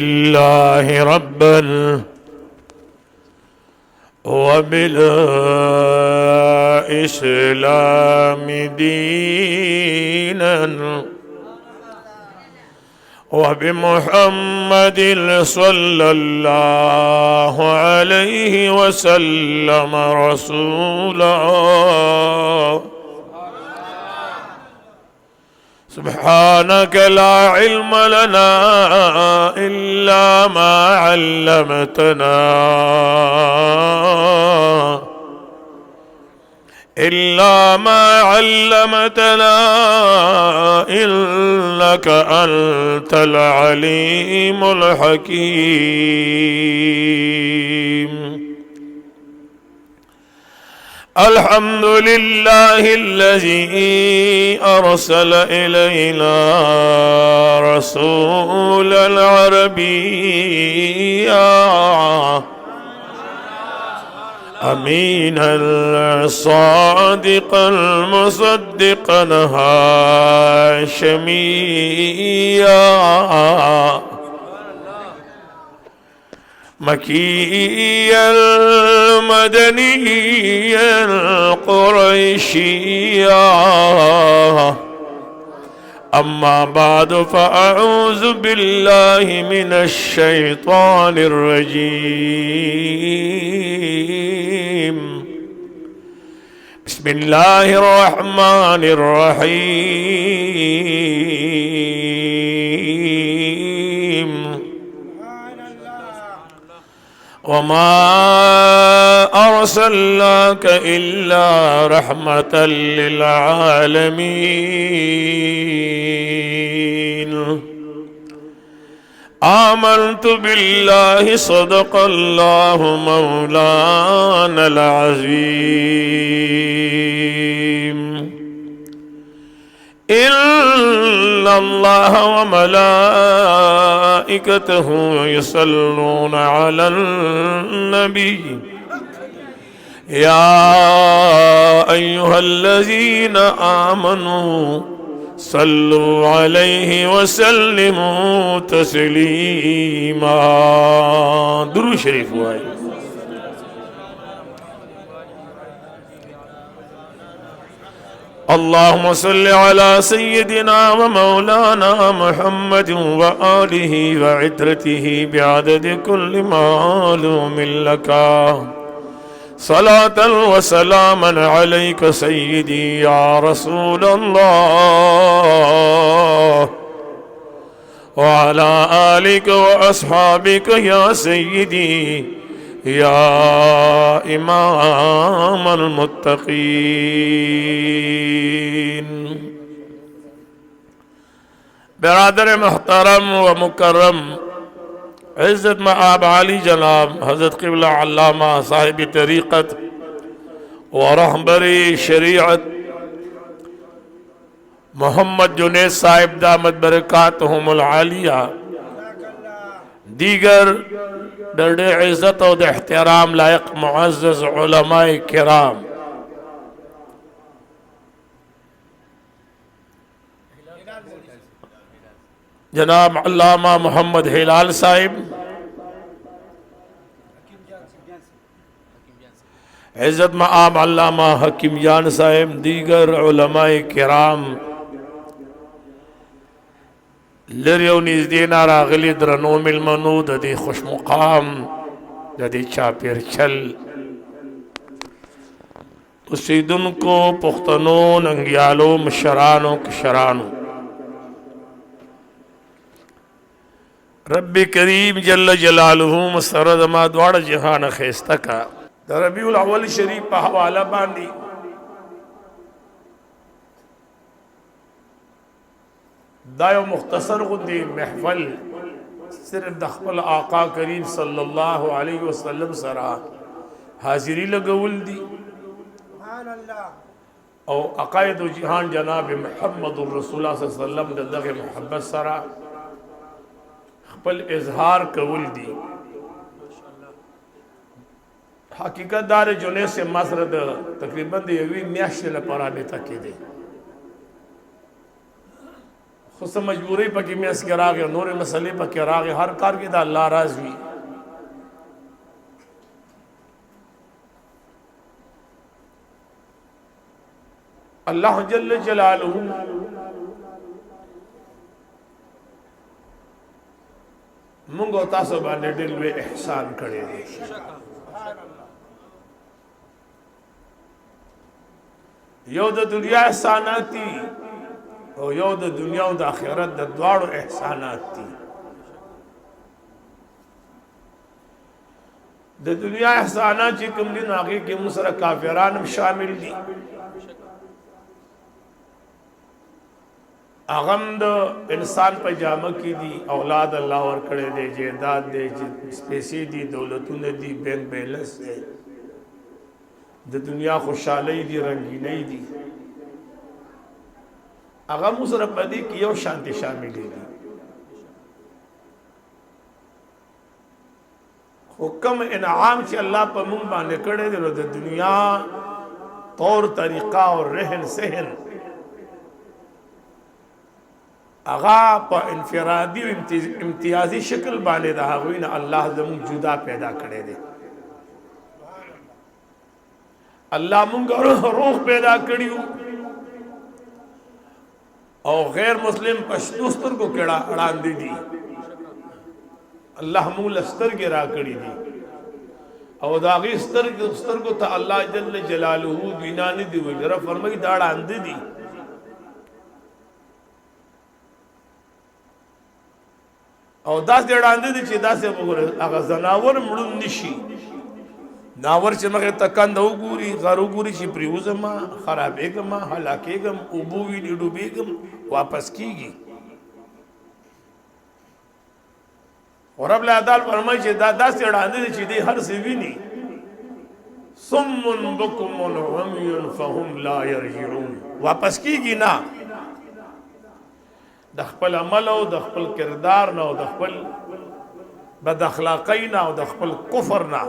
الله ربا وبالإسلام دينا وبمحمد صلى الله عليه وسلم رسولا. سبحانك لا علم لنا إلا ما علمتنا إنك أنت العليم الحكيم. الحمد لله الذي أرسل إلينا رسولا عربيا أمينا صادقا مصدقا هاشميا مكيا مدنيا قريشيا. أما بعد فأعوذ بالله من الشيطان الرجيم. بسم الله الرحمن الرحيم. وما أرسلناك إلا رحمة للعالمين. آمنت بالله صدق الله مولانا العظيم. إن الله وملائكته يصلون على النبي يا أيها الذين آمنوا صلوا عليه وسلموا تسليما. درود شريف واي. اللهم صل على سيدنا ومولانا محمد وآله وعترته بعدد كل معلوم لك. صلاة وسلاما عليك سيدي يا رسول الله وعلى آلك وأصحابك يا سيدي يا إمام المتقين. برادر محترم ومكرم عزت مآب علی جناب حضرت قبلہ علامہ صاحب طریقت ورہبر شریعت محمد جنید صاحب دامت برکاتہم العالیہ، دیگر درد عزت و احترام لائق معزز علماء کرام، جناب علامہ محمد ہلال صاحب، عزت مآب علامہ حکیم جان صاحب، دیگر علماء کرام، لری و نزدینا راغلی درنو ملمنو ددی خوش مقام ددی چاپیر چل اسیدن کو پختنو ننگیالو مشرانو کشرانو، رب کریم جل جلالہ مسرد ما دوار جہان خیستہ کا در ربیع الاول شریف پا حوالہ باندی دایو مختصر غدی محفل صرف دخل آقا کریم صلی اللہ علیہ وسلم سرا حاضری لگول دی او عقائد و جہان جناب محمد الرسول اللہ صلی اللہ علیہ وسلم دغ محبت سرا خپل اظہار قول دی. حقیقت دار جنے سے مسرد تقریباً دیوی میاشت لپارا بیتا کی دی خو څه مجبورۍ پکې میس کې راغې نورې مسلې پکې راغې هر کار کې د الله راز وي الله جل جلاله مونږ او تاسو باندې ډېر لوی احسان کړی دی یو د دنیا احسانات دي او یو د دنیا او د آخرت د دواړو احسانات دي د دنیا احسانات چې کوم دي هغه کې موږ سره کافران هم شامل دي اغم د انسان په جامه کې دي اولاد الله ورکړي دي جیداد دي پیسې دي دولتونه دي بینک بیلنس دي د دنیا خوشحالي دي رنگینۍ دي هغه موږ سره په دې کې یو شانتي شامل دي حکم انعام چې الله په موږ باندې کړی دی د دنیا طور طریقہ او رهن سهن اغا په انفرادي او امتیازي شکل باندې د هغوی نه الله زموږ جدا پیدا کړی دی الله مونږ روح پیدا کړیو او غیر مسلم پښتو سترګو کړه اړاندې دي الله مونږ لسترګې را کړې دي او دا غي سترګو ته الله جل جلاله دینا نه دی وجره فرمایي دا اړاندې دي او دا دې اړاندې دي چې دا څه وګوره هغه زناور مړون نشي ناور چې مګر تکند وګوري غر وګوري چې پریوزم خرابېګم هلاکېګم او بو وی ډوبېګم واپس کیږي اور رب العال فرمایي چې دا داسې اړاندې دي چې دې هر څه ویني صم بكم عمي فهم لا يرجعون واپس کیږي نه د خپل عمل او د خپل کردار نه او د خپل بد اخلاقی نه او د خپل کفر نه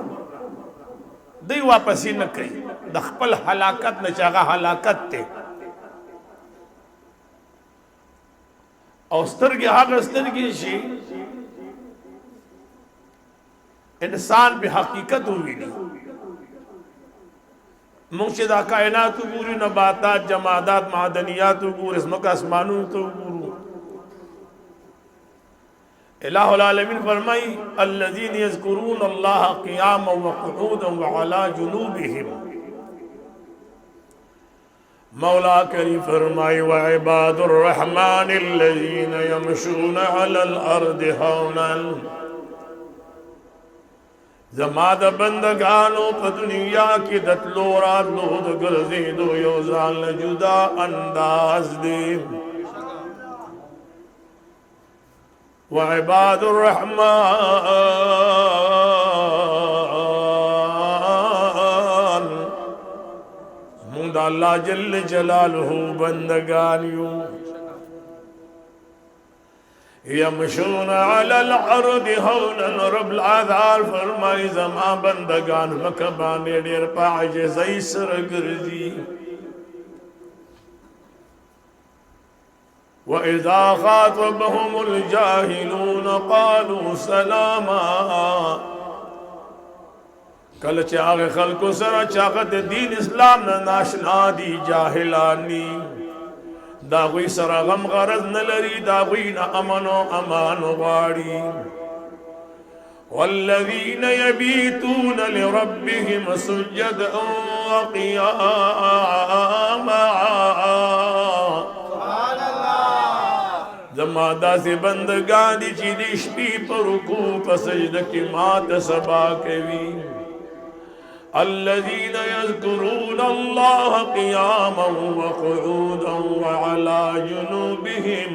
دی واپس نه کوي د خپل هلاکت نه چاغه هلاکت ته او سترګې هغه سترګې شي انسان به حقیقت وویني موږ چې دا کائنات وګورو نباتات جمادات معدنیات وګورو اسمکه اسمانونو ته وګورو الہ العالمین فرمائی الذین یذکرون اللہ قیاما وقعودا وعلا جنوبهم مولا کریم فرمائی وعباد الرحمن الذین یمشون علی الارض ہونا زماد بندگانو پا دنیا کی دتلو راتلو دگرزیدو یوزان جدا انداز دیم وعباد الرحمن مند اللہ جل جلالہ بندگانیو یمشون علی الارض ہونا رب العذار فرمائی زمان بندگان مکبانی دیر پاعجزی سرگرزی وَإِذَا خَاطَبَهُمُ الْجَاهِلُونَ قَالُوا سَلَامًا کل چاغ خلق سره چاغت دین اسلام نه ناشنا دي جاهلانی دا غوی سره غم غرض نه لري دا غوی نه امن او امان غواړي والذین یبیتون لربهم سجدا وقیاما زما داسې بندگان دي چې د شپې په رکوع په سجده کې مات سبا کوي الذين يذكرون الله قياما وقعودا وعلى جنوبهم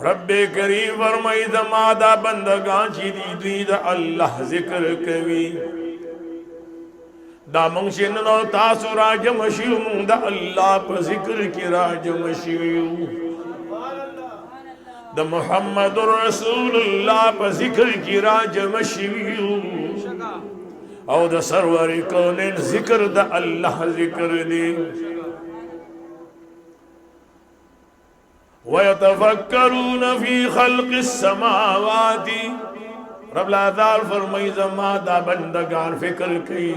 رب کریم فرمائی زما دا بندگان چې دي دوی د الله ذکر کوي دا مونږ چې نن تاسو راجم شیو مونږ د الله په ذکر کې راجم شیو د محمد رسول الله په ذکر کې راجم شیو او د سرور کونین ذکر د الله ذکر دی वयतफक्करून फी खल्क़िस समावाति रब लादाल फरमाई जमा दा बंदगान फिक्र की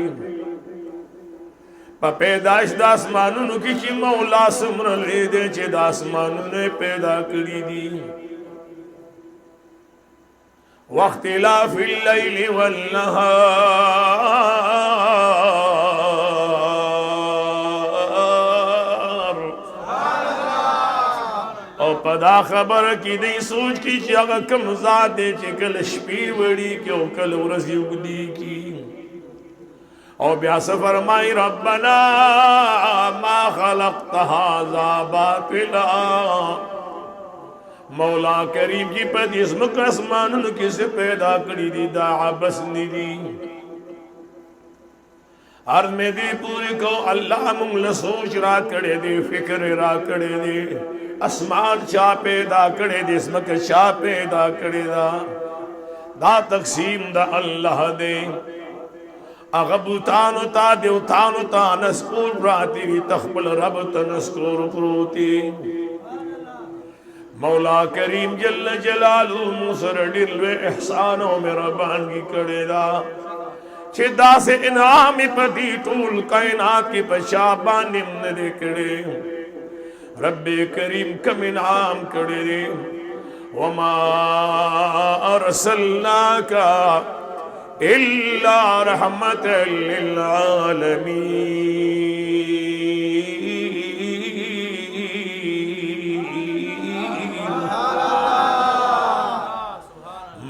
पैदाइश द आसमानों की ची मौला सुमर ले दे चे द आसमानों ने पैदा करी दी वख्तिलाफिल लैलि वल नहार और पदा खबर की नहीं सोच की जगह कम ज़ादे चे कल शपी वड़ी क्यों कल उरस युगदी की और ब्यास फरमाई रब्बना मा खलक़्त हाज़ा बातिला मौला करीम की पद इसम कसमान किसे पैदा करी दी दा बस निदी हर में दी पूरी को अल्लाह मुंगल सोच रा करे दे फिक्र रा करे दे असमान चा पैदा करे दे इसम चा पैदा करे दा तकसीम दा अल्लाह दे अगबुतानो ता देवतानो ता नस्कुर प्राति तखबल रब तनस्कुर प्रोति मौला करीम जल्ल जलालू मुसर दिलवे एहसानो मेहरबानी करेदा छिदा से इनाम पति टूल कायनात की पशाबा निम्न दे करे रब्बे करीम कम इनाम करे वमा अरसलनाका इल्ला रहमतल लिल आलमीन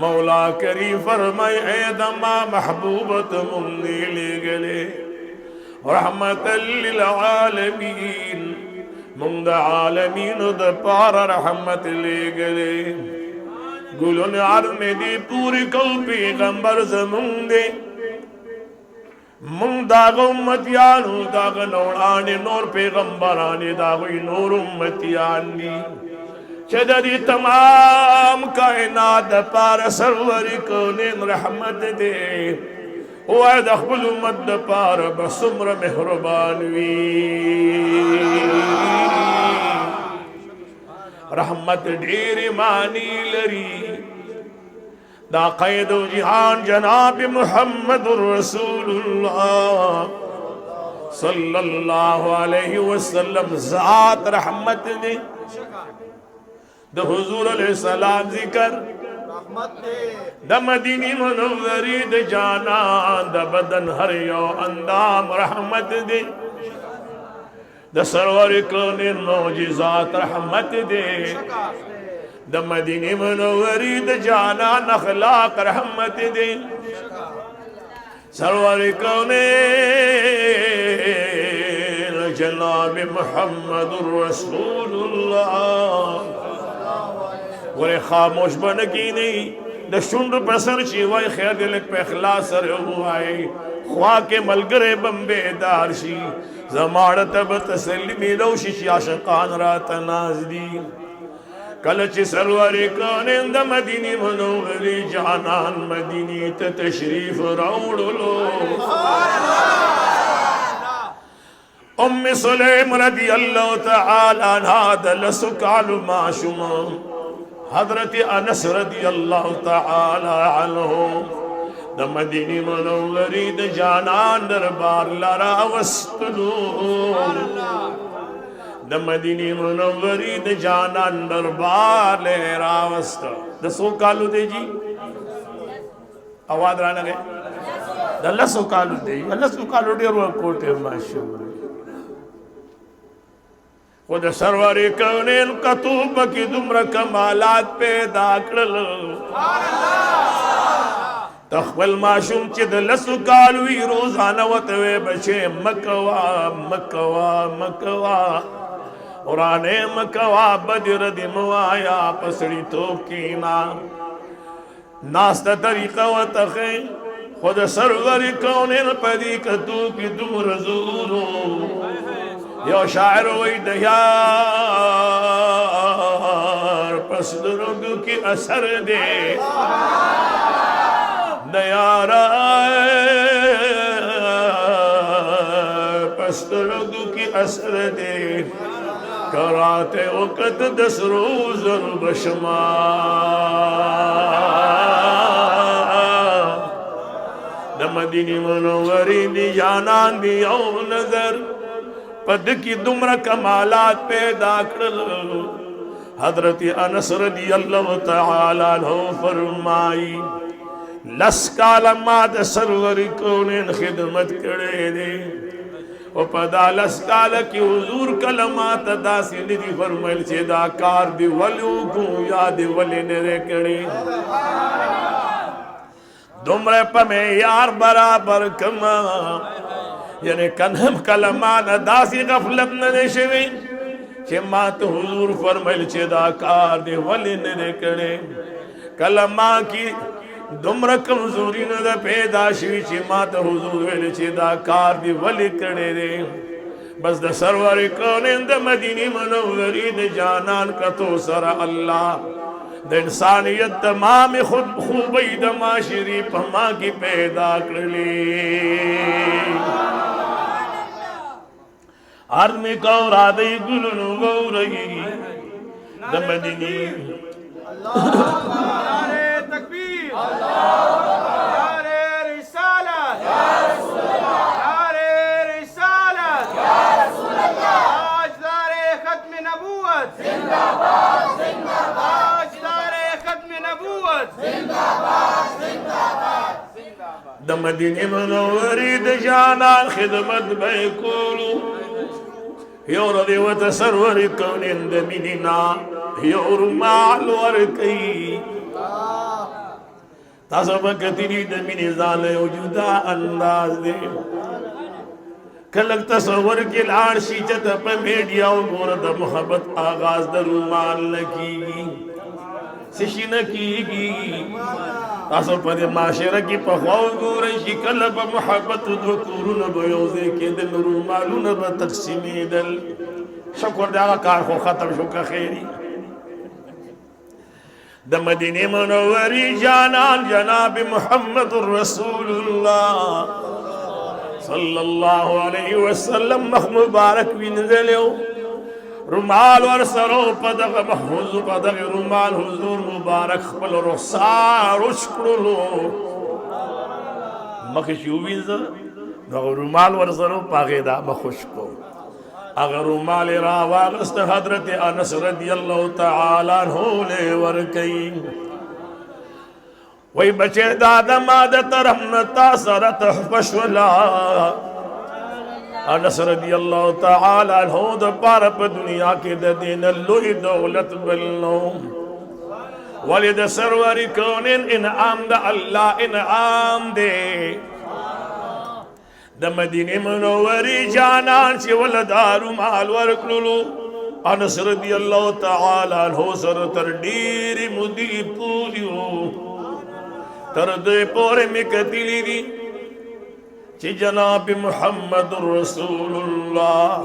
मौला करी फरमाए दमा महबूबत मुन्नी ले गले रहमतल लिल आलमीन मुंद आलमीन द पार रहमत ले गले गुलन आर में दी पूरी कौ पैगंबर जमुंदे मुंदाग उम्मतियानु दाग नौराने नौर पैगंबराने दागोई नौर उम्मतियानी चदरी तमाम कायनात पार सरवर को ने रहमत दे ओ दखबुल उम्मत पार बसुम्र मेहरबान वी रहमत ढेर मानी लरी दा क़ैद जिहान जनाब मुहम्मदुर रसूलुल्लाह सल्लल्लाहु अलैहि वसल्लम ज़ात रहमत ने द हुजूर अलैहिस्सलाम जिक्र द मदीनी मुनव्वरी द जाना द बदन हर यो अंदाम रहमत दे द सरवर कोने मौजिज़ात रहमत दे द मदीने मुनव्वरी द जाना नखलाक रहमत दे सरवर कोने जनाब मुहम्मदुर रसूलुल्लाह वरे खामोश बन की नहीं द शुंड पसर शिवाय खैर दिल पे इखलास हुआए ख्वा के मलगरे बम्बे दारशी जमाड़ तब तसल्ली लौशिश आशकान रात नाजदी कलच सरवरे काने द मदीनी मुनव्वरी जानान मदीनी तशरीफ राउडलो उम्मे सुलैम रदियल्लाहु तआला अन्हा दलसुकाल माशुमा हजरत अनस रदियल्लाहु तआला अन्हु द मदीनी मुनव्वरी द जानान दरबार लारा वस्तुलो द मदीनी मुनव्वरी द जानान दरबार लेरा वस्त दसो कालू दे जी आवाज राना गए दलसो कालू दे दलसो कालू दे रो कोटे माशूर खुद सरवर कौनेन कतूब की दुम्र कमालात पैदा करल तखबल माशूम चिद लसु कालवी रोजाना वतवे बचे मकवा मकवा मकवा उराने मकवा बदर दिमवाया पसड़ी तो कीना नास्त तरीका वतखे खुद सरवर कौनेन पदी कतू की दुम्र जूरो यो शायर वही दयार पस दुरुग की असर दे दयारा पस दुरुग की असर दे कराते वक़्त 10 रोज़ बशुमार द मदीने मुनव्वरी दी जानान दी औ नजर पद की दुमरा कमालात पैदा करल हजरत अनस रज़ियल्लाहु तआला अन्हु फरमाई लस्काला मात सरवर कौनेन खिदमत करे दे ओ पदा लस्काल की हुजूर कलमात दासी निधि फरमाइल से दाकार दी वलू को याद वले ने करे दुमरे पमे यार बराबर कमा यानी कन्हम कलमान दासी गफलत न देशवी che मात हुजूर फरमाइल से दाकार दी वले ने करे कलमा की दुमरा कमजोरी न द पैदा शुई चे मात हुजूर वेले चे दा कार दी वली करे दे बस द सरवर कौनेन द मदीने मुनव्वरी द जानान का तो सरा अल्लाह द इंसानियत तमाम खुद खूबी द माशरी पमा की पैदा कर ली आदमी गौरा दे गुलनु गौरई द मदीने द मदीने मुनव्वरी द जानान खिदमत बैकुलू योरदी व तसरवर कौनेन द मिनिना योरुमाल वरकई तासबकतिनी द मिनि जाले वजुदा अंदाज दे कलक तसवर के लाड़ शीचत पे मेडिया गोर द मोहब्बत आगाज द रुमाल लगी सिशी न कीगी तासो पदे माशरा की पखवाओ गोर शिकल ब मोहब्बत दो कुरुन बयोजे के द रुमालुन ब तकसीमी दल शुक्र दा कार को खत्म शो का खैरी द मदीने मुनव्वरी जानान जनाब मुहम्मदुर रसूलुल्लाह सल्लल्लाहु अलैहि वसल्लम मुबारक विनजलो रुमाल वर सरो पदग महूज पदग रुमाल हुजूर मुबारक खपल रुसार उशकुलो मखशूविज न रुमाल वर सरो पागेदा मखुशको अगर रुमाल रावागस्त हजरत अनस रज़ियल्लाहु तआला अन्हु ले वर कई वही बचे दादा मादत रहमता सरत फशवला अनस रज़ियल्लाहु तआला अन्हु द पारप दुनिया के द दिन लोई दौलत बल्लो वलिद सरवर कौनेन इनाम द अल्लाह इनाम दे द मदीने मुनव्वरी जानान से वलदारू माल वरकुलू अनस रज़ियल्लाहु तआला अन्हु सर तर डीरी मुदी पूलियो तरदे पोरे में कतिली दी ची जनाब मुहम्मदुर रसूलुल्लाह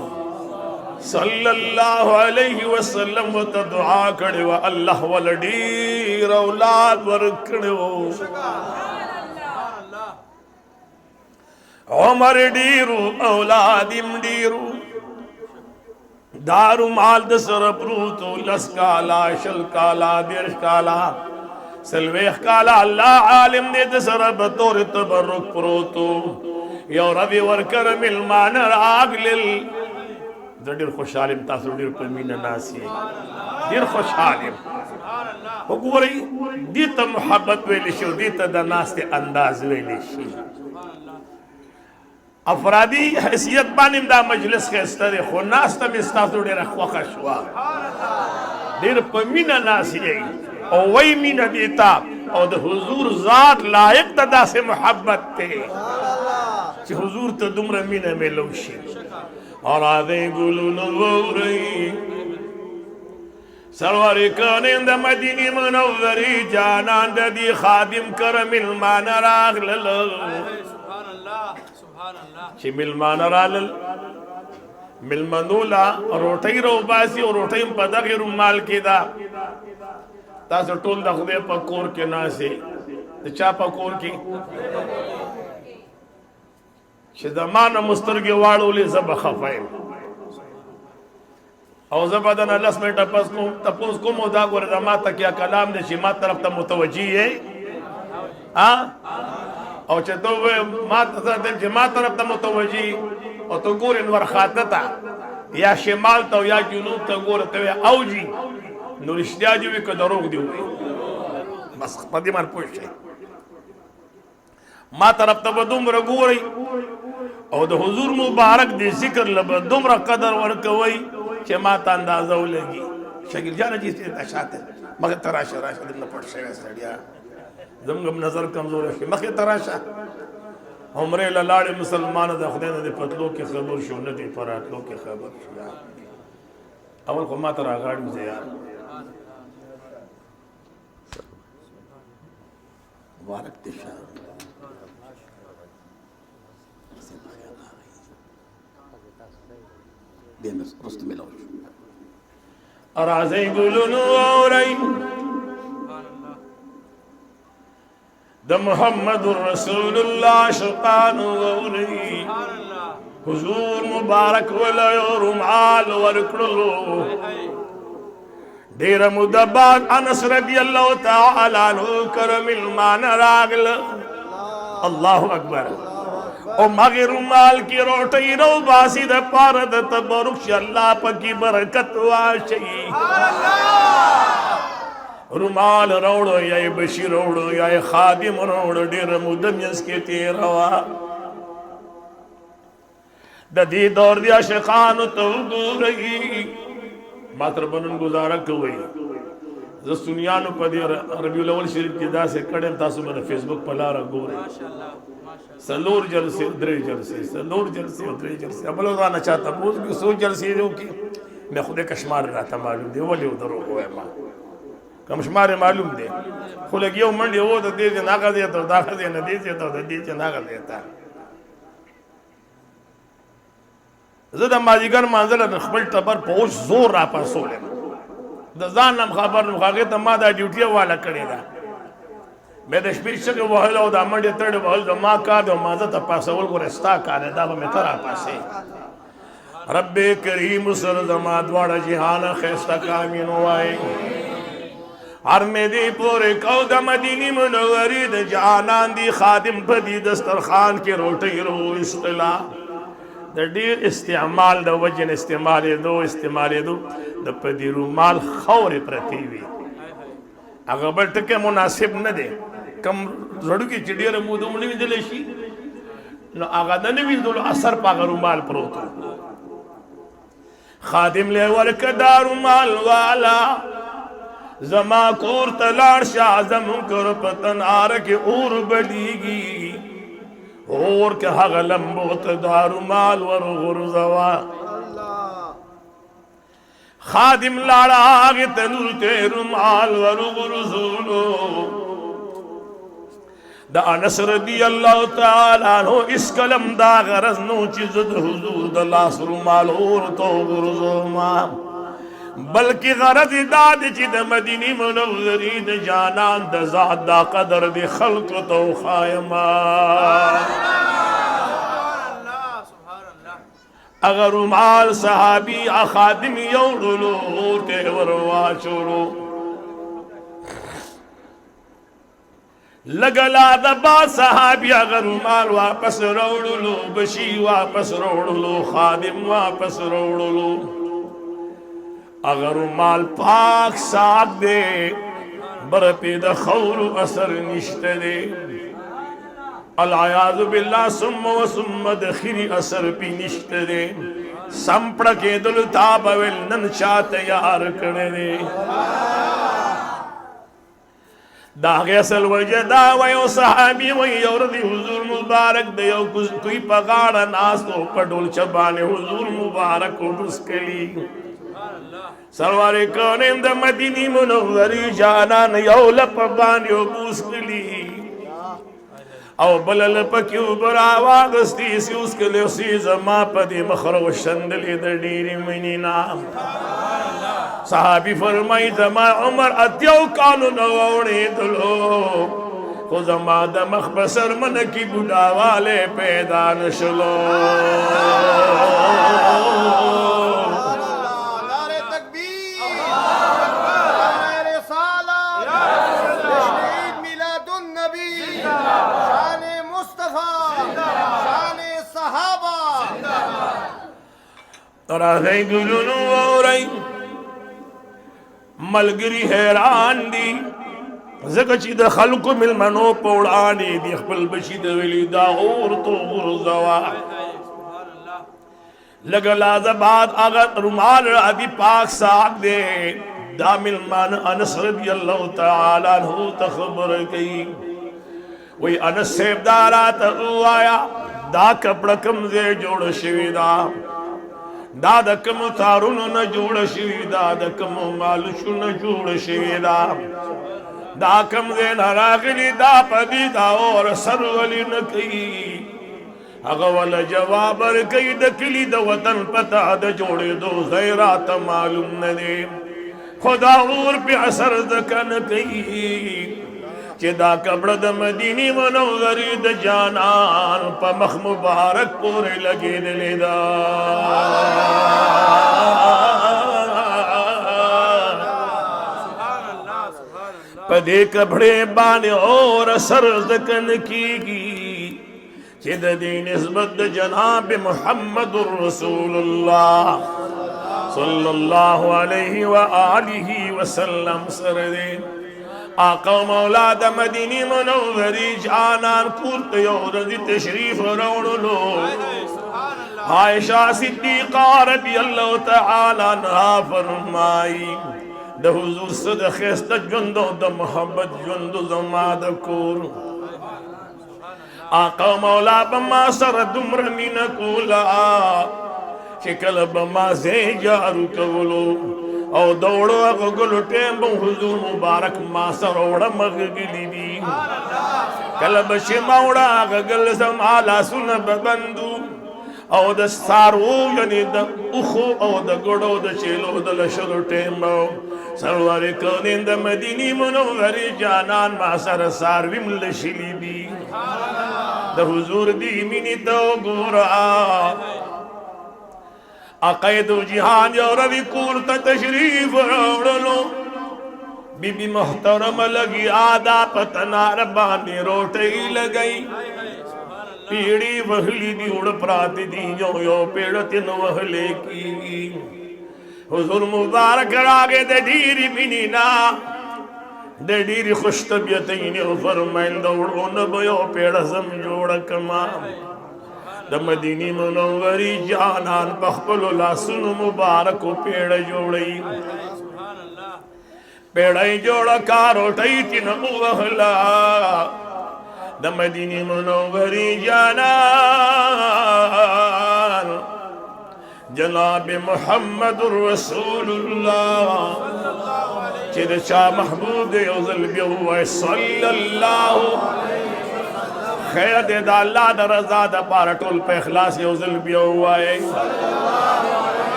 सल्लल्लाहु अलैहि वसल्लम व दुआ करे व अल्लाह वलडी औलाद वरकड़े उमर डीरू औलादिम डीरू दारू माल दसर प्रूतो लसकाला शलकाला दिरकाला सलवेख काला अल्लाह आलिम दे दसर बतौर तबरुक प्रोतो यो रवि वरकर मिलमान रागलिल जडीर खुशालिम तासुडीर पमीना नासी दीर खुशालिम वो गोरी दीत मोहब्बत वेलिशो दीत दनास्ते अंदाज वेलिशी अफरादी हैसियत बानिम दा मजलिस के स्तरे खो नास्ता में तासुडीर खवखशवा दीर पमीना नासी ओ वही मीना देता और द हुजूर जात लायक तदा से मोहब्बत थे कि हुजूर तो दुमरा मीना में लौशी और आदे गुलू नवरी सरवर काने द मदीने मुनव्वरी जानान दी खादिम करमिल मानराग लल सुभान अल्लाह ची मिल मानराल मिल मनूला रोटई रो बासी और रोटई पदा के रुमाल के दा तासो टोल द खुदे पकोर के ना से चा पकोर की जमान मुस्तरगे वाड़ो ले जब खफाइम او زبدن لس منټه پس کوم تپوس کوم او دا ګوره ما ته کیا کلام دې چې ما طرف ته متوجي یې او چې ته ما ته چې ما طرف ته متوجي او ته ګورې نور خاطه ته یا شمال ته یا جنوب ته ګوره ته اوجي نو رښتیا دي وي که دروغ دي وي بس په دې باندې پوه شئ ما طرف ته به دومره ګورئ او د حضور مبارک دی ذکر له به دومره قدر ورکوئ چې ما ته اندازه ولګي شکیل جانه چې ته شاته مګر ته راشه راشه دلته پټ شوی سړیا زموږ نظر کمزور شي مخې ته راشه عمرې له لاړې مسلمانه د خدای نه د پتلو کې خبر شو نه دی په راتلو کې خبر شو اول خو ما ته راغاړم زه یار مبارک دې شه بيمس رستم الأوج أرازي يقولون أوري ده محمد رسول الله شقان أوري حضور مبارك ولا يورم عال وركلو دير مدبان أنس رضي الله تعالى عنه كرم المان راغل الله أكبر او مغیر مال کی روٹی رو باسی دا پارد تبرک شی اللہ پاکی برکت واشی رومال روڑو یا بشی روڑو یا خادم روڑو دیر مدمینس کے تیروا دا دی دور دیا شیخانو تو گو رہی ماتر بنن گزارا کوئی زستونیانو پا دی ربیع الاول شریف کی دا سے کڑیم تاسو میں فیس بک پلارا گو رہی سلور جلسے درے جلسے سلور جلسے درے جلسے اب لوگ آنا چاہتا بوز کہ سو جلسے دوں کی میں خود کشمار رہتا معلوم دے ولی ادھر ہوئے ماں کمشمار معلوم دے خلق یو منڈی وہ تو دیجے ناغا دیتا ہو داخل دینا دیجے تو دیجے ناغا دیتا زدہ ماجیگر منزل نخبل تبر پوش زور را پا سولے دزان نم خبر نمخاقی تا ما دا ڈیوٹیا والا کڑی دا میں د شپې شګه وهل او د منډې تړ وهل د ما کار د مازه ته پاسول ګور استا کار دا به مې ترا پاسه رب کریم سر زما دواړه جهان خسته کامین وای هر مې دی پورې کو د مدینه منورې د جانان دی خادم په دې دسترخوان کې روټي رو استلا د ډیر استعمال د وجن استعمال دو د پدې رومال خورې پرتی وي هغه بل ټکه مناسب نه دی کم زړو کې چې ډېره موده مونږ نه ویدلی شي نو هغه د نه ویدلو اثر په هغه رومال پروت خادم له ورکه دا رومال والا زما کور ته لاړ شه زموږ کور په تنار کې اور بلیږي اور که هغه لمبو ته دا رومال ورغورځوه خادم لاړه هغې تنور ته رومال ورغورځولو د انس رضی الله تعالی عنہ اس کلم دا غرض نو چې زه د حضور د لاس رومال ورته وغورځوم بلکې غرض یې دا دی چې د مدینې منورې د جانان د ذات دا قدر د خلقو ته وښایم اگر رومال صحابی خادم یوړلو ته ور واچولو لگلا دبا صحابی اگر رومال واپس روڑلو بشی واپس روڑلو خادم واپس روڑلو اگر رومال پاک صاحب دے برپی د خور اثر نشت دے العیاذ باللہ ثم و ثم دخری اثر پی نشت دے سمپڑ کے دل تابویل نن چاہت یار کردے داغی اصل وجہ دا ویو صحابی ویو رضی حضور مبارک دیو کوئی پغاڑا ناس تو پڑول چبانے حضور مبارک کو بسکلی سروار کونیم دا مدینی منوری جانان یو لپ بانیو بسکلی او بلل پکیو برا واغستی سی اس کے لئے سی زما پا دی مخرو شندلی در ڈیری منی نام صحابی فرمائی زما عمر اتیو کالو نووڑی دلو خو زما دا مخبصر من کی بڑا والے پیدا نشلو नबी, शान मुस्तफा, शान सहाबा। मलगिरी हैरान दी ज़कची द खल्क मिल मनो पौड़ानी दी खपल बशी द वली दाऊर तो गुरज़वा लगला ज़बाद अगर रुमाल अदी पाक साग दे दामिल मान अनस रज़ी अल्लाह तआला अन्हु तखबर कई वही अनस सेबदारा तआया दा कपड़ा कमजे जोड़ शिविदा दादा कम तारुन न जोड़ शिवी दादा कम मालुशु न जोड़ शिविदा दा कम दे नारागली दा पदी दा और सरवली न कई अगवल जवाबर कई दकली द वतन पता द जोड़े दो ज़ैरात मालूम न दे खुदा और पे असर दकन कई चिदा कब्र द मदीनी मनोवरी द जानान पमख मुबारक पूरे लगे दिलेदा पदे कपड़े बाने और असर दकन की चिद दी निस्बत जनाब मुहम्मदुर रसूलुल्लाह सल्लल्लाहु अलैहि व आलिहि वसल्लम सरदे आका मौला द मदीनी मुनव्वरी जानान कुर्त योरदी तशरीफ रौड़लो आयशा सिद्दीक़ा रज़ियल्लाहु तआला अन्हा फरमाई द हुजूर सद खस्त जुंदो द मोहब्बत जुंदो जमाद कोर आका मौला बमा सर दुमर मिन कोला शिकल बमा से जारू कवलो और दौड़ो अगुल टेम्बो हुजूर मुबारक मा सरोड़ मगगिली दी कलब शिमौड़ा गगल समाला सुन बंदू और द सारो यानी द उखो और द गोड़ो द चेलो द लशर टेम्बो सरवर कोनिंद मदीनी मुनव्वरी जानान मा sir सारवी मुलशिली the the Hazur the mini तो गोरा अक़ैदु जिहान जो रवि कूरत तशरीफ रोड़लो बीबी मोहतरम लगी आदा पतनार बानी रोटे लगई पीड़ी वहली दी उड़ प्राति दी जो यो पेड़ तिन वहले की हुजूर मुबारक आगे दे डीरी मिनी ना दे डीरी खुश तबियत इने फरमाइल दौड़ो न बयो पेड़ सम जोड़ कमा द मदीनी मुनव्वरी जानान बखपलो लासुन मुबारक पेड़ जोड़ई पेड़ई जोड़ कारो टई तिन उवहला द मदीनी मुनव्वरी जानान जनाब मुहम्मदुर रसूलुल्लाह चिरचा महबूब उज़ल बिहुआ सल्लल्लाहु खैर दे दा अल्लाह दा रज़ा दा पारा टोल पे इखलास उज़ल बिहुआ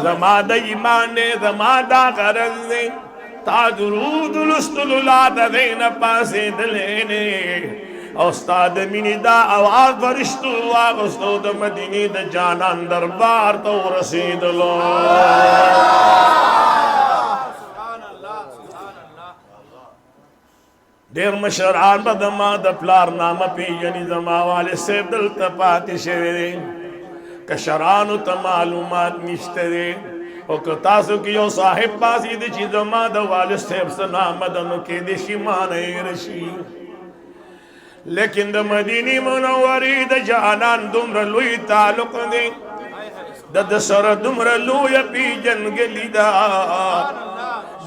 ज़मादा ईमान ने ज़मादा गरज ने तादुरूद लुस्तुला देन पासे दलेने उस्ताद मिनी दा आवाज फरिश्तु वागस्तो द मदीनी द जानान दरबार तो रसीद लो देर मशरान बदमा द प्लार नाम पी यानी जमा वाले से दल तपाती शेरे कशरान त मालूमात निश्तरे ओ कतासु कियो साहिब पासी द चीजमा द वाले से नाम दन के दिशी माने रशी लेकिन द मदीनी मुनव्वरी द जानान दुमर लुई तालुक दे दद सर दुमर लुई पी जन गलीदा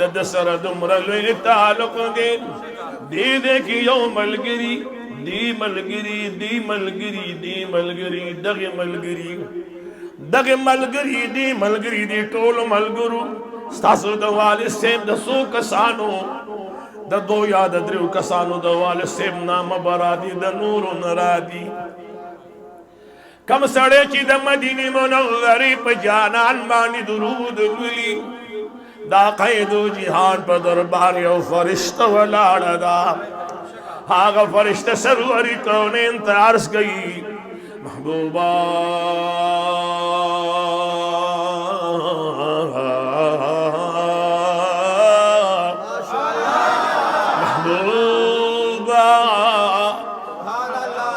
दद सर दुमर लुई तालुक दे दे की यो मलगिरी दी मलगिरी दी मलगिरी दी मलगिरी दगे मलगिरी दगे मलगिरी दी मलगिरी दी टोल मलगुरु स्तासु द वाले से द सो कसानो द दो याद द्रिव कसानो द वाले से नाम बरादी द नूर नरादी कम सड़े ची द मदीनी मुनव्वरी पे जानान मानी दुरूद गुली दा क़ैदु जिहान पर दरबार यो फरिश्ता वलाड़ा दा हागा फरिश्ता सरवरी कौनेन तारस गई महबूबा महबूबा सुभान अल्लाह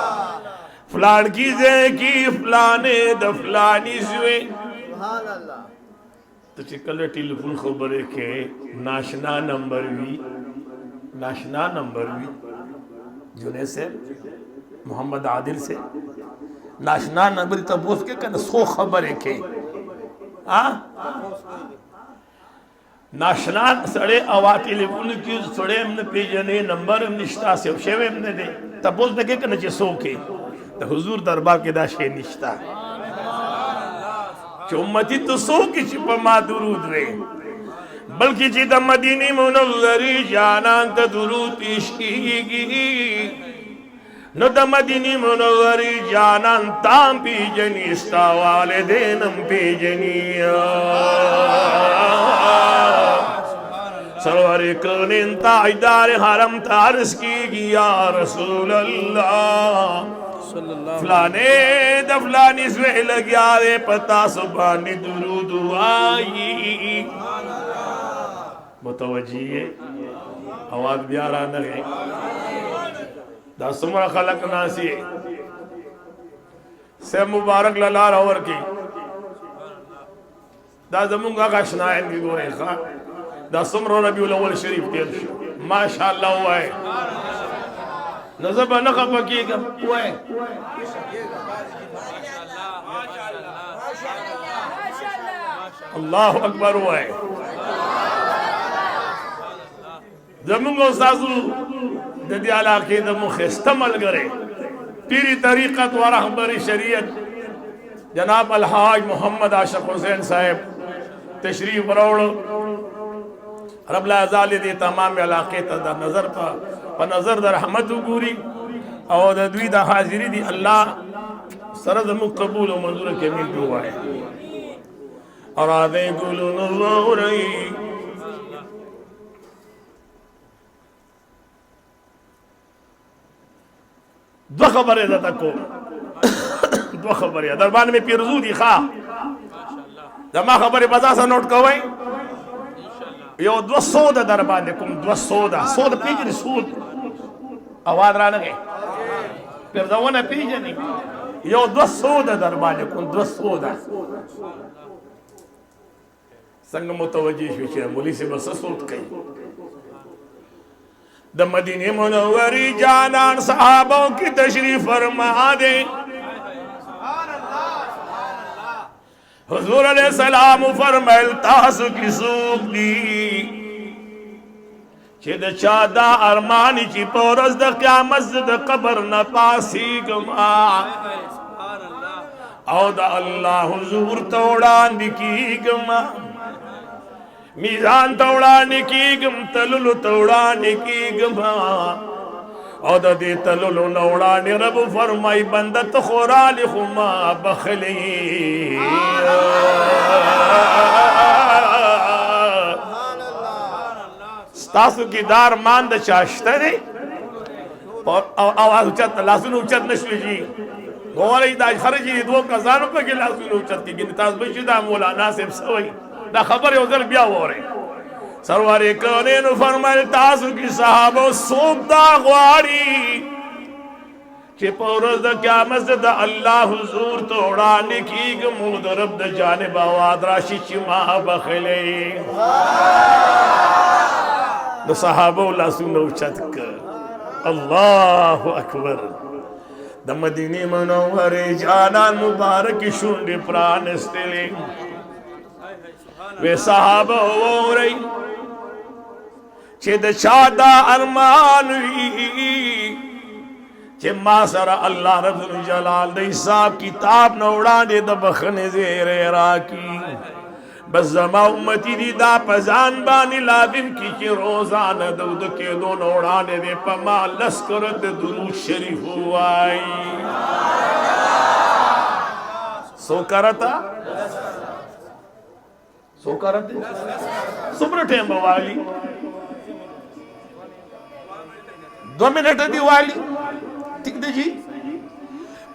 फलान की जे की फलाने द फलानी जुए सुभान अल्लाह तो चिकल टेलीफोन खबर के नाशना नंबर भी जुने से मोहम्मद आदिल से नाशना नंबर तबोस के कन सो खबर के नाशना सड़े अवा टेलीफोन की सड़े हमने पेजने नंबर हम निश्ता से शेवे हमने दे तबोस में के कन सो के तो हुजूर दरबार के दाशे निश्ता चुम्मती तो सो की चिपा मा दुरूद वे बल्कि चिता मदीनी मुनव्वरी जानान त दुरूद पेश कीगी न द मदीनी मुनव्वरी जानान ताम पीजनी इस्ता वालिदैनम पीजनिया सरवर कौनिन ताजदार हरम तारस की या रसूल अल्लाह फलाने दफलानी से लग्या रे पता सुबानी दुरूद आई मुतवज्जी आवाज प्यारा न है दसमरा खलक नासी से मुबारक ललार और की दा जमुंगा का शनायन की गोरे खा दसमरा रबीउल अव्वल शरीफ तेल माशाअल्लाह हुआ है नजर बना का पकीगा हुआ है अल्लाह अकबर हुआ है जमुंगो सासू ददियाला के दमु खिस्तमल करे पीरी तरीक़त व रहबरी शरीयत जनाब अलहाज मोहम्मद आशिक हुसैन साहब तशरीफ बरोड़ रब लाज़ाली दे तमाम इलाके ता नजर पर नजर दर रहमत गुरी और द्वी दा हाजिरी दी अल्लाह सरद मुकबूल और मंजूर के मिल हुआ है और आदे गुलु नूरी दो खबर है को दो खबर है दरबार में पिरजू दी खा जमा खबर बजा सा नोट कवई यो 200 दरबार ने कुम 200 पीजन सूद आवाज रान गए फिर जवाना पीजन यो 200 दरबार ने कुम 200 संग मुतवज्जी शुचे मुली से बस सूद कई द मदीने मुनव्वरी जानान सहाबों की तशरीफ फरमा दे हुजूर अलैहि सलाम फरमाइल तास की सूख दी चिद चादा अरमानी ची पोरस द क़यामत द कब्र न पासी गमा औ द अल्लाह हुजूर तोड़ान की गमा मीज़ान तोड़ाने की गम तलुल तोड़ाने की गमा और दे तलुल नौड़ाने रब फरमाई बंदत खुराल खुमा बखली स्तासु की दार मांद चाश्तरे और आवाज उच्चत लासुन उच्चत नशवी जी गोवाले दाज खर्ची दो कज़ार रुपए के लासुन उच्चत की गिनताज बशीदा मौलाना से सवई दा खबर उधर ब्या हो रहे सरवारे कौने नु फरमाए तासु की सहाबो सोबदा ग्वारी के पौरज द क़यामत द अल्लाह हुजूर तोड़ाने की गमूद रब द जानिब आवाद राशि चिमा बखले द सहाबो लासुन उचत क अल्लाह अकबर द मदीने मुनव्वरे जानान मुबारक शुंडे प्राण स्तेले वे सहाबा हो रही चिद चादा अरमान चे मासरा अल्लाह रब्बुल जलाल दे हिसाब किताब न उड़ा दे द बखने ज़ेरे राकी बस जमा उम्मती दी दा पजान बानी लाजिम की के रोजान दूध के दोनों उड़ाने दे पमा लश्कर दुरूद शरीफ हुआई सो करता सो करते सुब्रटे वाली 2 मिनट दी वाली ठीक दे जी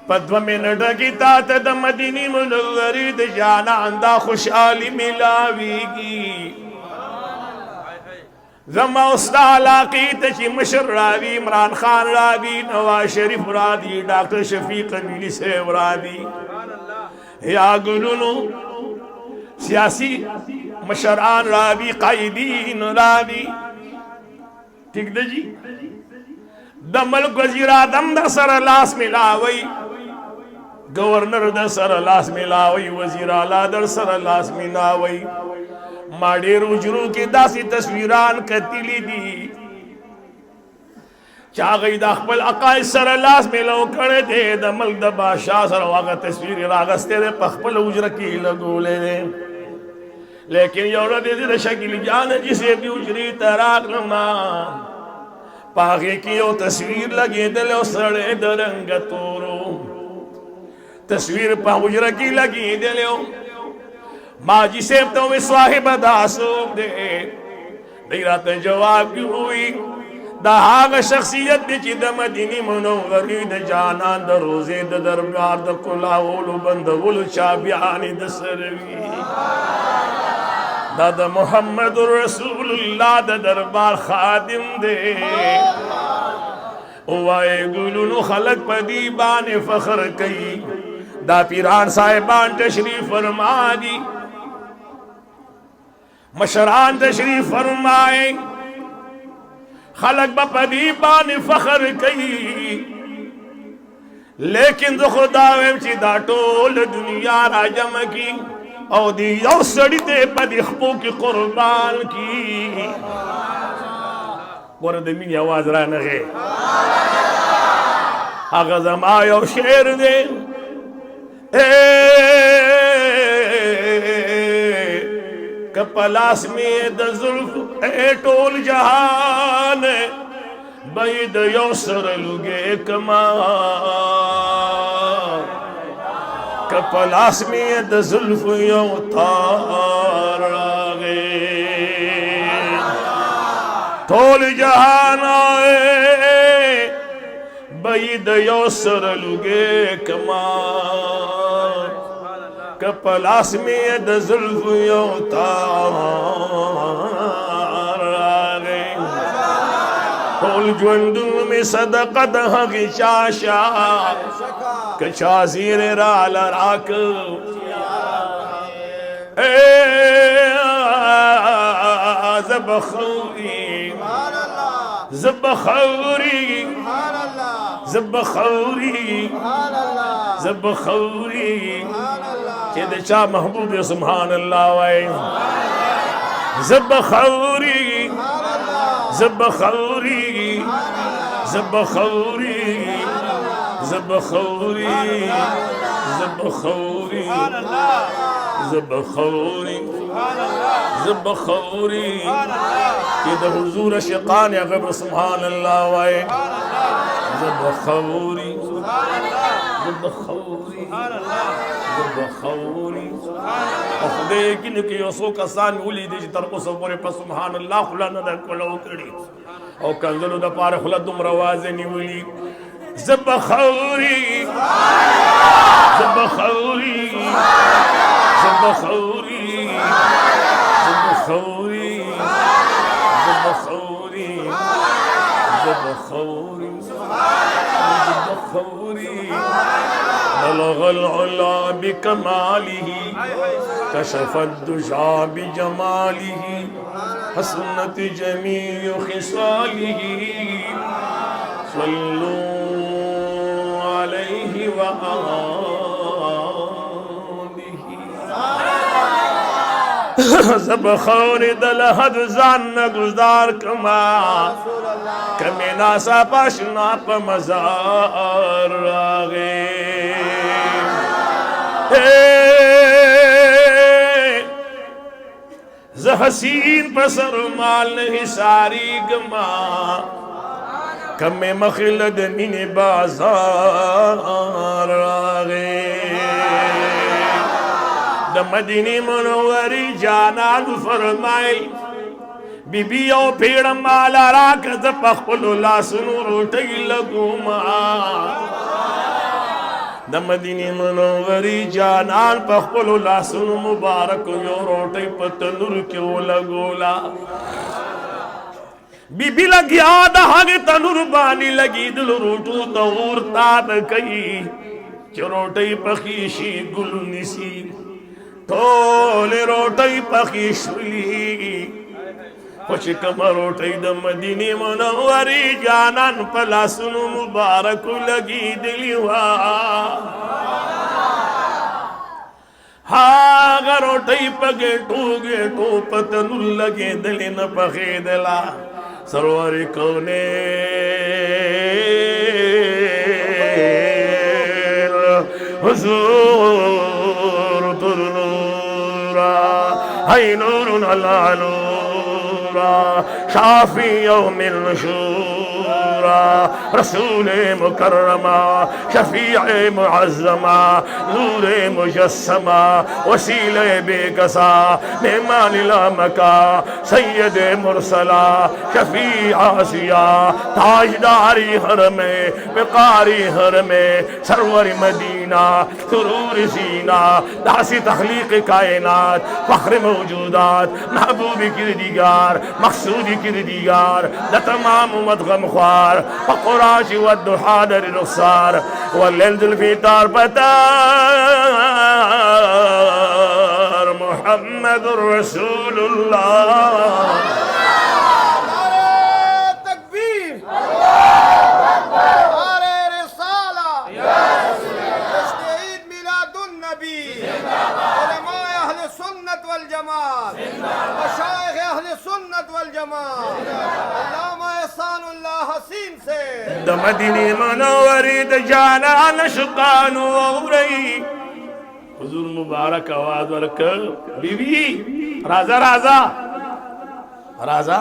पर 2 मिनट की तात द मदीनी मुनव्वरी द जाना अंदा खुशहाली मिलावीगी زما استاد علاقی تشی مشر راوی عمران خان راوی نواز شریف راوی ڈاکٹر شفیق قبیلی صاحب راوی یا گلونو سیاسی مشران راوی قائدین راوی ٹھیک دے جی دا ملک وزیر آدم دا سر لاس ملاوی گورنر دا سر لاس ملاوی وزیر اعلیٰ دا سر لاس ملاوی ما ډیر وجرو کې داسې تصویران کتلی دي چې هغوی د خپل عقاید سره لاس میلاو کړی دی د ملک د بادشاه سره هغه تصویر یې راغستی دی په خپل حجره کې لګولی دی لیکن یو ورځ زه د شکیل جان حاجي صاحب د حجرې ته راغلم په هغې کې یو تصویر لګېدلی او سړی د رنګه تورو تصویر په حجره کې لګېدلی و ما جی صاحب تو میں صاحب دا سوک دے دی رات جواب کی ہوئی دا آغا شخصیت دی چی دا مدینی منوری دا جانان دا روزے دا دربار دا کلاولو بندولو چابیانی دا سروی دا محمد رسول اللہ دا دربار خادم دے اوائے گلونو خلق پا دیبان فخر کئی دا پیران صاحبان تشریف فرما دی مشران تشریف فرمائے خلق با پدیبان فخر کئی لیکن دو خدا ویم چی دا ٹول دنیا را جمع کی او دی یو سڑی تے پدی خپو کی قربان کی گورد مینی آواز را نغے آغا زمایو شیر دے کپلاس میں دا ظلف اے ٹول جہان بید یو سر لگے کمان کپلاس میں دا ظلف یو تار آگے ٹول جہان آئے بید یو سر لگے کمان کپلاس میں دا ظلف یو تار آگے ٹول جوندن میں صدقت حقی چاشا کچا زیر رال راک زبخوری زبخوری زبخوری زبخوری کہ دے چاہ محبوب سبحان اللہ وائے زبخوری زبخوری زبخوری زبخوری زبخوری زبخوری زبخوری کہ دے حضور شقان یا غبر سبحان اللہ وائے زبخوری زبخوری زبخوری اخدے کن کی یسو کسان اولی دی ترکو سبوری پا سبحان اللہ خلانا دا کلو کری او کنزلو دا پار خلدم روازنی اولی زبخوری زبخوری زبخوری زبخوری زبخوری زبخوری زبخوری بلغ العلا بکماله کشف الدجا بجماله حسنت جمیع خصاله صلوا علیہ وآلہ زبخور دلحد زان نگزدار کما کمی ناسا پاشنا پا مزار آگے زحسین پسر مال نہیں ساری گما کمی مخلد من بازار آگے دا مدینی منوری جانان فرمائی بی بی او پیڑ مالا راکت پخپل اللہ سنو روٹی لگو ما دا مدینی منوری جانان پخپل اللہ سنو مبارک یو روٹی پتنور کیوں لگولا बीबी लगी आदा हागे तनुर बानी लगी दिल रोटू तौर ताब कई चरोटई पखीशी गुल निसी तोले रोटई पखीशुली कुछ कमरोटई द मदीने मनवरी जानन पलासुन मुबारक लगी दिलवा हाँ रोटई पगे टूगे टोपतनु लगे दिल न पखे दिला सरवर कोने हुजूर तुरूरा हाय नूरुन अला नूरा शाफी यौमिल शुरा रसूल मुकर्रमा शफीअ मुअज़्ज़मा नूर मुजस्समा वसील बेकसा मेहमान लामका सैयद मुरसला शफी आसिया ताजदारी हर में विकारी हर में सरवर मदीना सुरूर सीना दासी तखलीक कायनात फख्र मौजूदात महबूब किरदीगार मकसूद किरदीगार द तमाम मदगम ख्वार फकुराश व दुहादर रुखसार वल्लैल जुल्फिकार पतार मुहम्मदुर रसूलुल्लाह मदीने मनोवरी द जाना नशकानो औरई हुजूर मुबारक आवाज वर्क बीवी राजा राजा राजा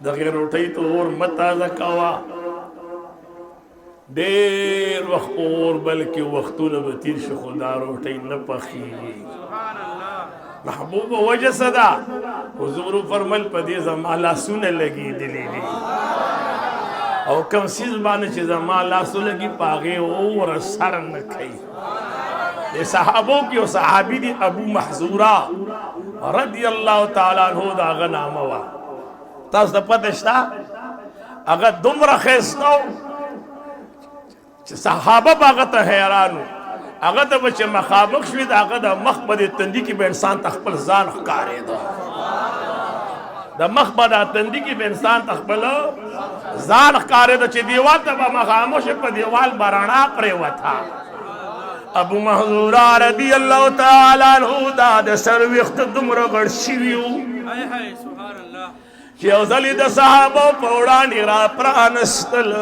दगेर उठई तो और मत ताजा कवा देर वक्त और बल्कि वक्तों न बतीर शुखदार उठई न पखी महबूब वजह सदा हुजूर फरमल पदी जमाला सुन लगी दिली और कम सीज बाने चे जमाला सुन लगी पागे और सर न खई ये सहाबों की और सहाबी दी अबू महजूरा रदी अल्लाह ताला अन्हु दा गनामवा तास द पतश्ता अगर दुमरा खैस्तो सहाबा बागत हैरानु अगर तो बच्चे मखाबक शुद अगर मखबद तंदी की इंसान तखबल जान कारे दो द मखबद तंदी की इंसान तखबल जान कारे दो चे दीवाल तब मखामोश पर दीवाल बराना करे हुआ था अबू महजूरा रदी अल्लाह ताला अन्हु दा सर्विख्त दुमरा गड़शिवियु हाय हाय सुभान अल्लाह के औजली द सहाबा पौड़ा निरा प्रानस्तल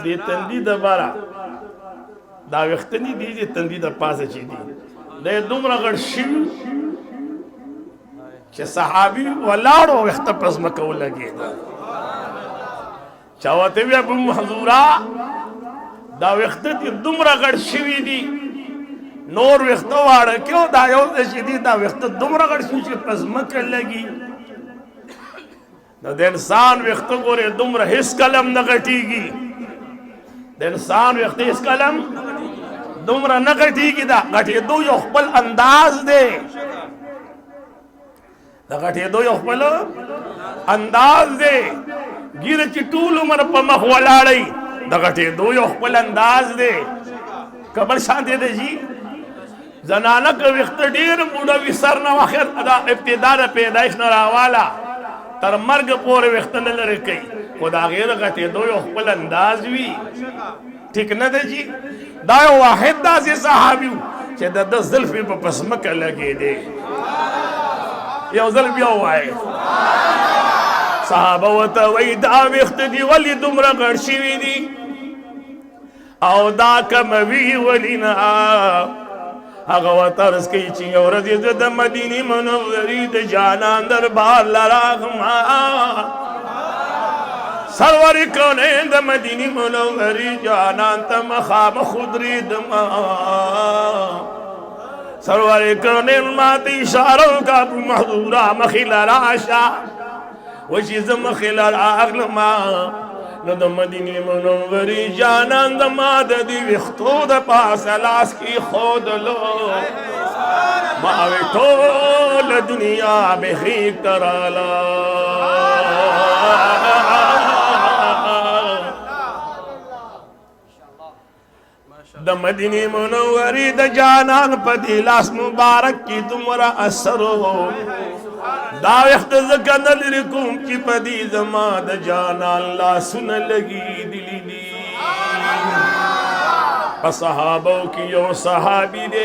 दी तंदी दबारा दा वक्तनी दी तंदी द पासे ची दी दे दुमरा गड़शिव के सहाबी वलाड़ो वक्त पज़म को लगे चाहते भी अबू महजूरा दा वक्त दी दुमरा गड़शिवी दी नोर वक्त वाड़ क्यों दायो दी दा वक्त दुमरा गड़शिव के पज़म को लगी द इंसान वक्त गोरे दुमरा हिस कलम न गटीगी इंसान वक्त इस कलम दुमरा न गटीगी दा गटे दो यो खपल अंदाज दे दा गटे दो यो खपल अंदाज दे गिर चिटूल उमर प मखवलाड़ी दा गटे दो यो खपल अंदाज दे कबर शान दे जी जनाना के वक्त डेर बूढ़ा विसर न आखिर अदा इब्तिदा पैदाइश न रावाला तर मर्ग पोर वक्त न लरे कई खुदा गैर गते दो यो खपल अंदाज भी ठीक न दे जी दायो वाहिद दा से सहाबी che da da zulfi pa pasmaka lage de ya zulfi awai sahaba wa tawaid am ikhtadi wali dumra qarshi di او دا کموی ولنا هغه وترس کی چې ورځ د مدینه منورې د جانان دربار لراغما سرور کونه د مدینه منورې جانان ته مخام خضری دما سرور کونه ما ته اشاره کا ابو محذورا مخیل راشا وشي زم مخیل اغلما نو د مدینه منورې جانان د ماده دی وختو د پاس لاس کی خود لو ما وی ټول का दुनिया में ही कराला द मदीने मुनव्वरी द जानान पदी लास मुबारक की तुमरा असरो दावख्त ज़कन लिरकुम की पदी जमा द जानान ला सुन लगी दिली दी सहाबों की यो सहाबी दे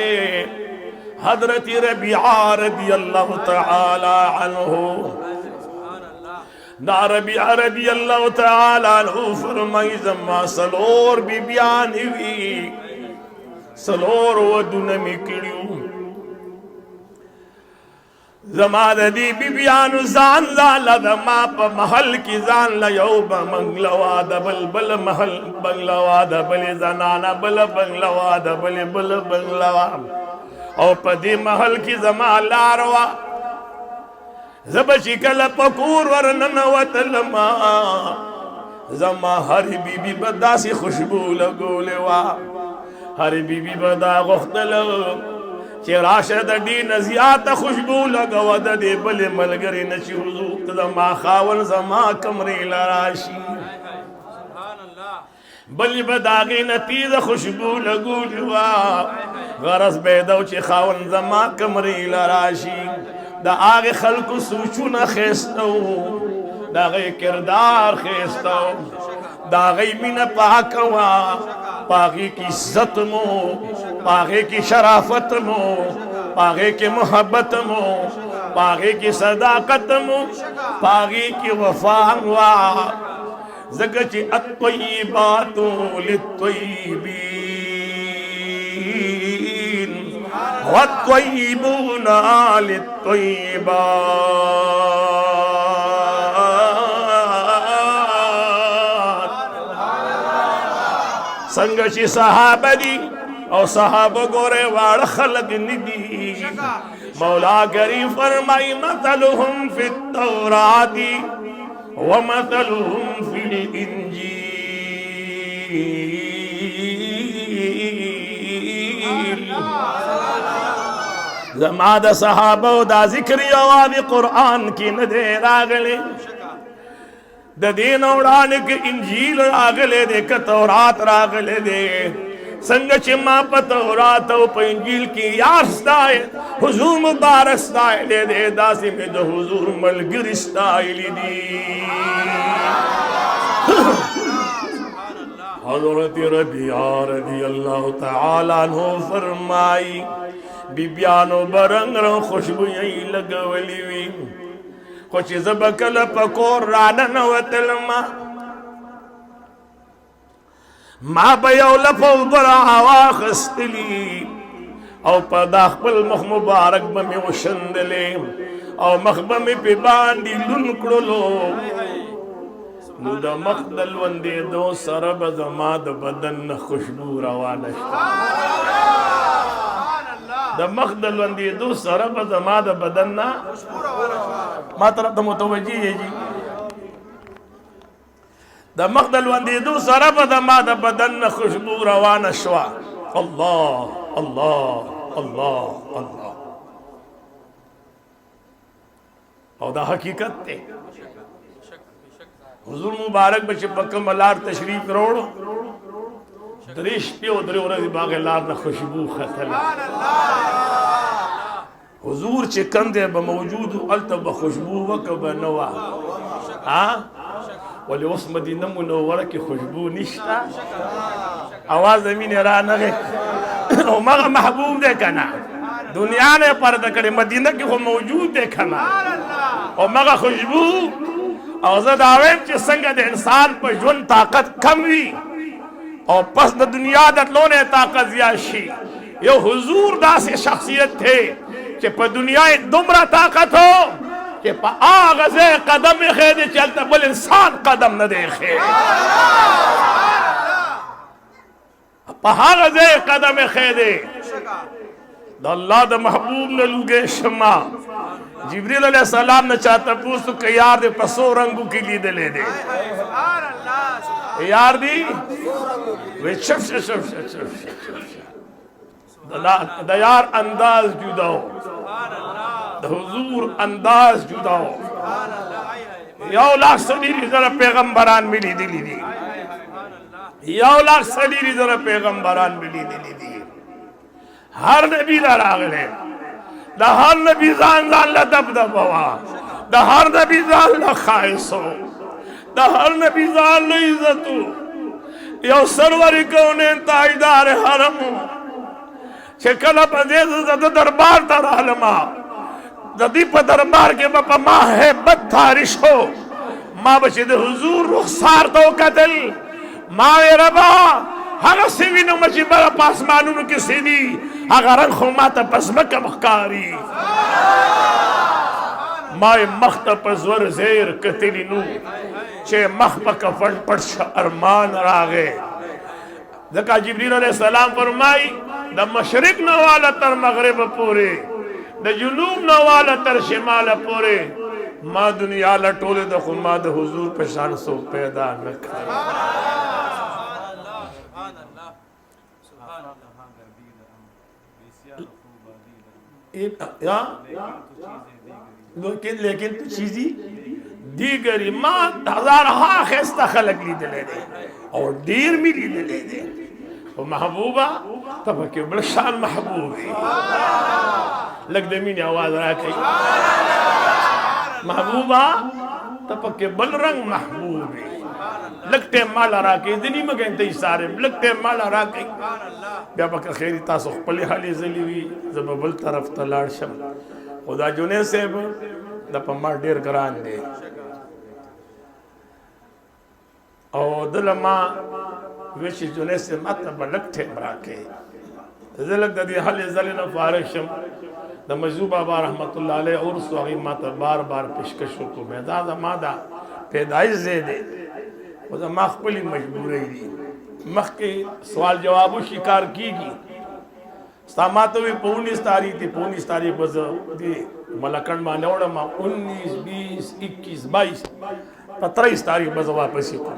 हजरत रबिया रदियल्लाहु तआला अन्हु ना रबिया रदियल्लाहु तआला अन्हु फरमाई जमा सलोर बिबियान हुई सलोर वदुन मिकड़ियों जमाद दी बिबियान जान ला दमा प महल की जान ला यो बंगलवा दबल बल महल बंगलवा दबल जनाना बल बंगलवा दबल बल बंगलवा और पदी महल की जमा लारवा जबशी कल पकूर वरनन वतलमा जमा हरी बीबी बदा सी खुशबू लगोलेवा हरी बीबी बदा गुख्तल राशद डी नजियात खुशबू लगवा दे बले मलगरी नचूजू जमा खावन जमा कमरे लराशी बली बदागी नतीज खुशबू लगू जुआ गरस बेदो चे खावन जमा कमरे लराशी दा आगे खल्कु सूचू न खेस्तो दा गई किरदार खेस्तो दा गई मिन पाकवा पागे की इज्जत मो पागे की शराफत मो पागे की मोहब्बत मो पागे की सदाकत मो पागे की वफा जगची अत्तय्यिबातु लित्तय्यिबीन वत्तय्यिबूना लित्तय्यिबात संगशी सहाबदी और सहाब गोरे वाड़ खलक निदी मौला करीम फरमाई मतलुहुम फित तौराती व मतलुहुम फिल इंजील जमाद सहाबो दा जिक्र आवाज़ कुरान की नदे रागले द दीन उड़ान के इंजील रागले दे क तौरात रागले दे संग चिमा पतौरात प इंजील की यास्ताए हुजूर मुबारक स्ताए दे दे दासी में दो हुजूर मलगिर स्टाइल दी हज़रत रबिया रज़ियल्लाहु तआला अन्हु फरमाई बिबियानो बरंगरो खुशबू यही लगवली हुई कुछ जबकल पकोर रानन वतलमा माँ बयो लफो बरा हवा खस्तली और पदाखबल मख मुबारक बमे वशंदले और मखबमे पे बांडी लुनकड़लो नुदा मखदल वंदे दो सरब जमाद बदन खुशबू रवाना द मखदल वंदे दो सरब जमाद बदन मातरफ तो मुतवज्जी है जी द मखदल वंदे दो सरब जमाद बदन खुशबू रवाना शवा अल्लाह अल्लाह अल्लाह अल्लाह और दा हकीकत ते हुजूर मुबारक बचे पक्का मलार तशरीफ रोड़ दरिश पे उधरे और बाग लार न खुशबू खतल हुजूर चिकन दे बमौजूद अल्तब खुशबू वकब नवा हाँ वाले उस मदीना मुनव्वरा की खुशबू निश्ता आवाज जमीन रा नगे और मग महबूब दे कना दुनिया ने पर्दा करे मदीना की वो मौजूद देखना और मग खुशबू और जदावे के संग दे इंसान पर जुन ताकत कम हुई और पस द दुनिया दतलो ने ताकत याशी ये हुजूर दास शख्सियत थे कि पर दुनिया दुमरा ताकत हो कि आगज़े कदम खेदे चलता बोल इंसान कदम न देखे पहागज़े कदम खेदे अल्लाह द महबूब न लुगे शमा जिब्रील अलैहिस्सलाम ने चाहता पूछ के यार दे पसो रंगू की ली दे ले दे यार दी वे शफ द यार अंदाज जुदा हो हुजूर अंदाज जुदा हो। यौ लाख सदीरी जरा पैगंबरान मिली दिली दी, यौ लाख सदीरी जरा पैगंबरान मिली दिली दी। हर नबी ला रागले, द हर नबी जान जान ला दबदबा, द हर नबी जान ला खाइसो, द हर नबी जान ला इज्जतु। यौ सरवर कौने ताजदार हरम कल पदे दरबार तर आलमा ददी प दरबार के बापा माँ है बदतारिश हो माँ बचे दे हुजूर रुखसार तो कतल माँ रबा हर सिवी नो मची बरा पास मानू की सीधी अगर रंग खुमाता पसम का मकारी माँ मख्त पजवर ज़ेर कतली नू चे मख का फट पट अरमान रागे जका जिब्रील अलैहिस्सलाम फरमाई द मशरिक न वाला तर मगरिब पूरे द जुनूब न वाला तर शिमाल पूरे माँ दुनिया लटोले द खुमा द हुजूर पेशान सो पैदा न कर। लेकिन तो चीज़ी दीगरी माँ हजार हाँ खस्ता खलक ली दे और दीर मिली दे दे महबूबा तब के बलशान महबूबी लग दमीन आवाज रखी महबूबा तब के बलरंग महबूबी लगते माला राके दिनी में गए सारे लगते माला राके व्यापक खैरी तासो पले हाली जलीवी जब बल तरफ तलाड़ शम खुदा जुने से दप मार डेर करान दे और दलमा विश जुने से मत बलक थे मराके जलक ददी हल जलिन फारशम द मजूबा बाबा रहमतुल्लाह अलैह और स्वागी मत बार बार पेशकश को मैदान मादा पैदाइश दे दे वो मखबली मजबूरी दी मख के सवाल जवाब शिकार कीगी सामातो भी 19 तारीख थी 19 तारीख बज दी मलकन मा नौड़ मा 19 20 21 22 23 तारीख बज वापस को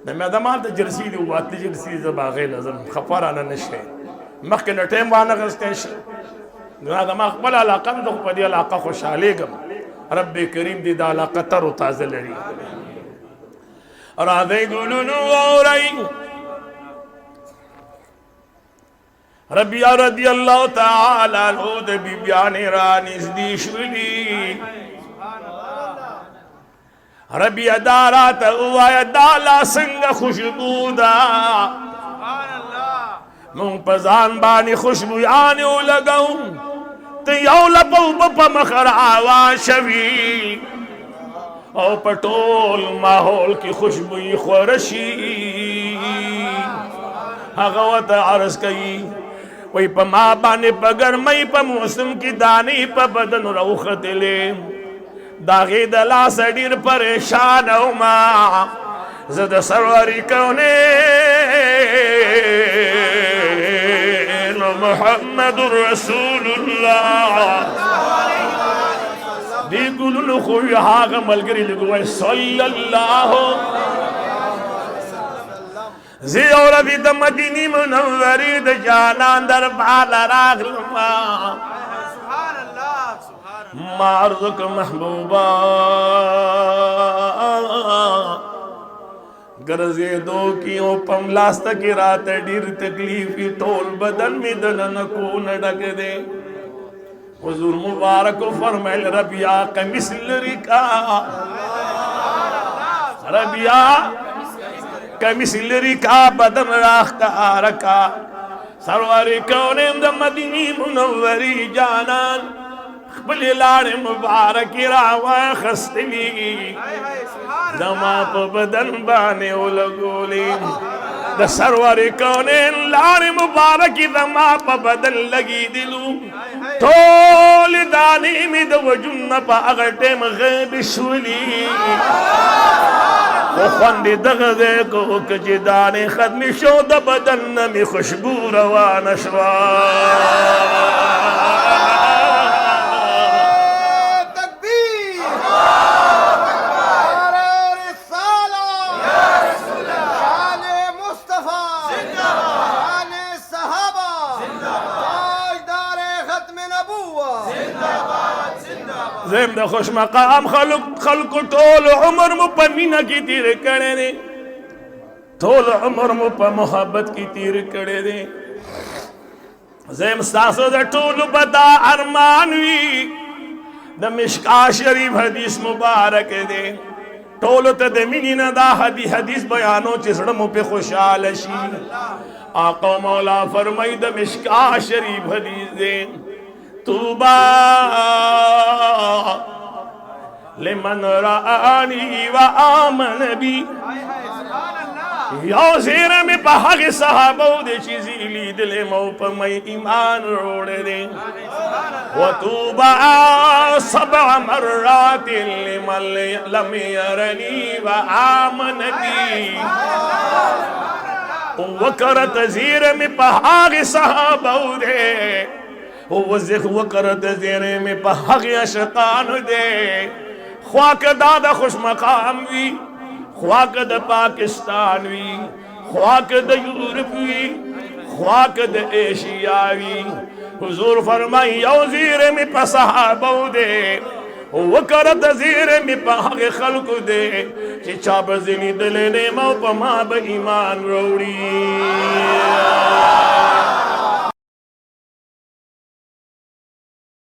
न मैदान तो जर्सी दी वात जर्सी जबागे लजम खफारा न नशे मख के टाइम वाना गस्तेश ना मखबल इलाका तो पदी इलाका खुशहाली गम रब करीम दी दा इलाका तर ताज़ा लड़ी और आधे गुलुनु औरई रबिया रदी अल्लाह ताला लो दे बिबियाने रानिस दीशुली रबिया दारा तवाया दाला संग खुशबूदा मुंह पजान बानी खुशबू आने लगाऊं तो यौला पौ मखर आवाज शवी और पटोल माहौल की खुशबू खुरशी हगवत अर्ज कई वही प माँ बाने पगर मई प मौसम की दानी प बदन रौखत ले दागे दला सडीर परेशान उमा जद सरवरी कौने मुहम्मदुर रसूलुल्लाह दी गुलुल खुय हाग मलगरी लगवे सल्लल्लाहु जी और अभी द मदीनी मुनव्वरी द जानान दरबार रागलमा सुभान अल्लाह मारजुक महबूबा गरजे दो कियों पमलास्त की रात डीर तकलीफी टोल बदन में दलन को नडक दे हुजूर मुबारक फरमाइल रबिया कमिसल रिका रबिया कमिसल रिका बदन राख का रका सरवारी कौने द मदीनी मुनव्वरी जानान खबल लाड़ मुबारक रावा खस्तली दमा प बदन बाने लगोली द सरवारी कौने लाड़ मुबारक दमा प बदन लगी दिलू तोल दानी में द वजुन प अगटे मगब शुली वो खंडी दगदे को कजिदाने खत्म शो द बदन में खुशबू रवा नशवा जिंदाबाद دویم د خوش مقام خلق ټول عمر مو په مینا کې تیر کړی دی ټول عمر مو په محبت کې تیر کړی دی زم ستاسو د ټولو به دا ارمان وي د مشکا شریف حدیث مبارک دی ټولو ته د مینې نه دا حدیث بیانو چې زړه مو پې خوشحاله شي آقا مولا فرمای د مشکا شریف حدیث دی توبا لمن رآنی و آمن بی یو زیر میں پہاگ صحابہ دے چیزی لید لے مو پا میں ایمان روڑے دے و توبا 7 مرات لمن لم یرنی و آمن بی وکرت زیر میں پہاگ صحابہ دے وکرت زیر میں پہاگ اشقان دے خواک دادا خوش مقام وی خواک دا پاکستان وی خواک دا یورپ وی خواک دا ایشیا وی حضور فرمائی یو زیر میں پا صحابہ دے وکرت زیر میں پا حق خلق دے چی چاپ زنی دلے مو پا ما با ایمان روڑی